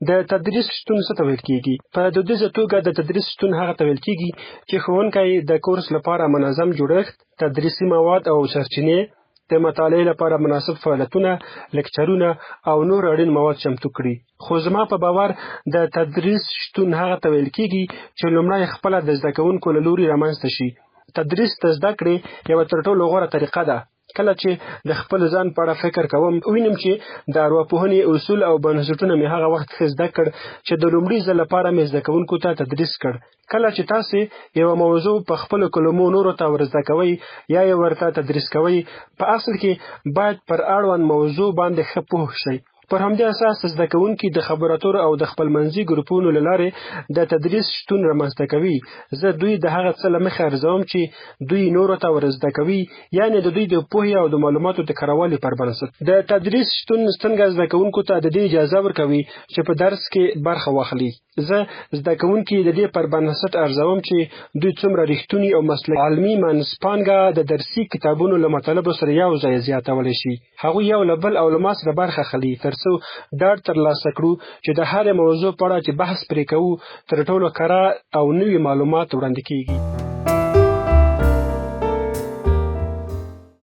د تدریس شتون څه ته ویل کیږي؟ په دودیزه توګه د تدریس شتون هغه ته ویل کیږي چې ښوونکی د کورس لپاره منظم جوړښت، تدریسي مواد او سرچینې، د مطالعې لپاره مناسب فعالیتونه، لیکچرونه او نور اړین مواد چمتو کړي. خو زما په باور د تدریس شتون هغه ته ویل کیږي چې لومړی خپله د زده کوونکو له لوري رامنځته شي. تدریس د زده کړې یوه تر ټولو غوره طریقه ده. کله چې د خپل ځان په اړه فکر کوم، وینم چې د ارواپوهنې اصول او بنسټونه مې هغه وخت ښه زده کړ چې د لومړي ځل لپاره مې زده کوونکو ته تدریس کړ. کله چې تاسې یوه موضوع په خپلو کلمو نورو ته ورزده کوئ یا یې ورته تدریس کوئ، په اصل کې باید پر اړوند موضوع باندې ښه پوه شئ. پر همدې اساس زده کوونکي د خبرو اترو او د خپلمنځي ګروپونو له لارې د تدریس شتون رامنځته کوي. زه دوی د هغه څه له مخې ارزوم چې دوی نورو ته ورزده کوي، یعنې د دوی د پوهې او د معلوماتو د کروالي پر بنسټ. د تدریس شتون څنګه زده کوونکو ته د دې اجازه ورکوي چې په درس کې برخه واخلي. زه زده کوونکي د دې پر بنسټ ارزوم چې دوی څومره رښتوني او مسلکي علمي منځپانګه د درسي کتابونو له مطالبو سره یو ځای زیاتولی شي. هغوی یو له بل او له ما سره برخه اخلي ترڅو ډاډ ترلاسه کړو چې د هرې موضوع په اړه چې بحث پرې کوو تر ټولو کره او نوي معلومات وړاندې کیږي.